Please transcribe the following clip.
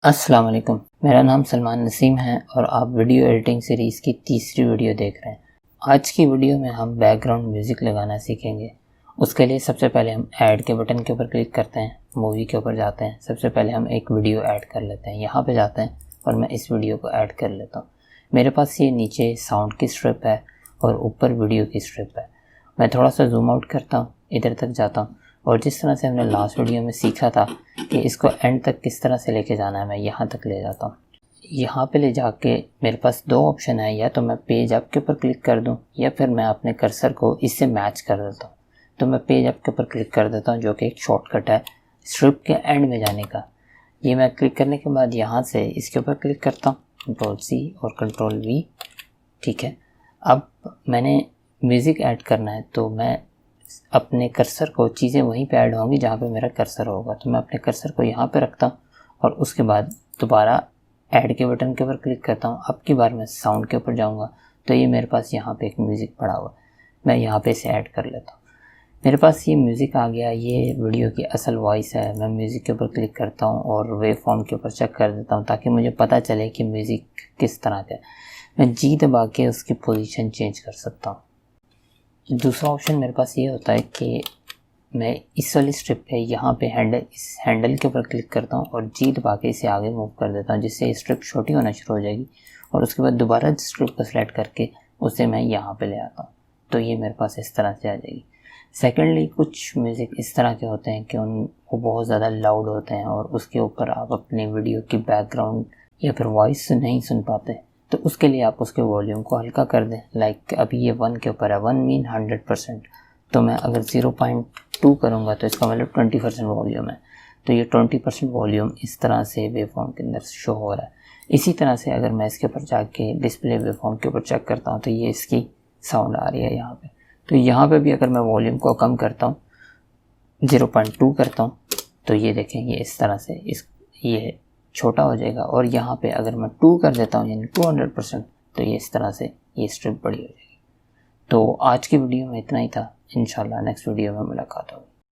अस्सलाम वालेकुम। मेरा नाम सलमान नसीम है और आप वीडियो एडिटिंग सीरीज़ की तीसरी वीडियो देख रहे हैं। आज की वीडियो में हम बैकग्राउंड म्यूज़िक लगाना सीखेंगे। उसके लिए सबसे पहले हम ऐड के बटन के ऊपर क्लिक करते हैं, मूवी के ऊपर जाते हैं। सबसे पहले हम एक वीडियो ऐड कर लेते हैं, यहाँ पे जाते हैं और मैं इस वीडियो को ऐड कर लेता हूँ। मेरे पास ये नीचे साउंड की स्ट्रिप है और ऊपर वीडियो की स्ट्रिप है। मैं थोड़ा सा जूम आउट करता हूँ, इधर तक जाता हूँ और जिस तरह से हमने लास्ट वीडियो में सीखा था कि इसको एंड तक किस तरह से लेके जाना है, मैं यहाँ तक ले जाता हूँ। यहाँ पे ले जाके मेरे पास दो ऑप्शन है, या तो मैं पेज अप के ऊपर क्लिक कर दूँ या फिर मैं अपने कर्सर को इससे मैच कर देता हूँ। तो मैं पेज अप के ऊपर क्लिक कर देता हूँ, जो कि एक शॉर्टकट है स्ट्रिप के एंड में जाने का। ये मैं क्लिक करने के बाद यहाँ से इसके ऊपर क्लिक करता हूँ, Ctrl+C और Ctrl+V। ठीक है, अब मैंने म्यूज़िक ऐड करना है तो मैं अपने कर्सर को, चीज़ें वहीं पे ऐड होंगी जहाँ पे मेरा कर्सर होगा, तो मैं अपने कर्सर को यहाँ पे रखता हूँ और उसके बाद दोबारा ऐड के बटन के ऊपर क्लिक करता हूँ। अब की बार मैं साउंड के ऊपर जाऊँगा तो ये मेरे पास यहाँ पे एक म्यूज़िक पड़ा हुआ, मैं यहाँ पे इसे ऐड कर लेता हूँ। मेरे पास ये म्यूज़िक आ गया, ये वीडियो की असल वॉइस है। मैं म्यूज़िक के ऊपर क्लिक करता हूँ और वेव फॉर्म के ऊपर चेक कर देता हूँ ताकि मुझे पता चले कि म्यूज़िक किस तरह का है। मैं जी दबा के उसकी पोजीशन चेंज कर सकता हूँ। दूसरा ऑप्शन मेरे पास ये होता है कि मैं इस वाली स्ट्रिप पे यहाँ पे इस हैंडल के ऊपर क्लिक करता हूँ और जी दबा के इसे आगे मूव कर देता हूँ, जिससे स्ट्रिप छोटी होना शुरू हो जाएगी और उसके बाद दोबारा स्ट्रिप को सेलेक्ट करके उसे मैं यहाँ पे ले आता हूँ, तो ये मेरे पास इस तरह से आ जाएगी। सेकेंडली, कुछ म्यूज़िक इस तरह के होते हैं कि वो बहुत ज़्यादा लाउड होते हैं और उसके ऊपर आप अपनी वीडियो की बैकग्राउंड या फिर वॉइस नहीं सुन पाते, तो उसके लिए आप उसके वॉल्यूम को हल्का कर दें। लाइक अभी ये 1 के ऊपर है, 1 मीन 100%, तो मैं अगर 0.2 करूँगा तो इसका मतलब 20% वॉल्यूम है, तो ये 20% वॉल्यूम इस तरह से वेवफॉर्म के अंदर शो हो रहा है। इसी तरह से अगर मैं इसके ऊपर जाके डिस्प्ले वेवफॉर्म के ऊपर चेक करता हूँ तो ये इसकी साउंड आ रही है यहाँ पे। तो यहाँ पे भी अगर मैं वॉल्यूम को कम करता हूँ, 0.2 करता हूँ, तो ये देखें ये इस तरह से ये छोटा हो जाएगा। और यहाँ पे अगर मैं 2 कर देता हूँ यानी 200%, तो ये इस तरह से ये स्ट्रिप बड़ी हो जाएगी। तो आज की वीडियो में इतना ही था। इंशाल्लाह नेक्स्ट वीडियो में मुलाकात होगी।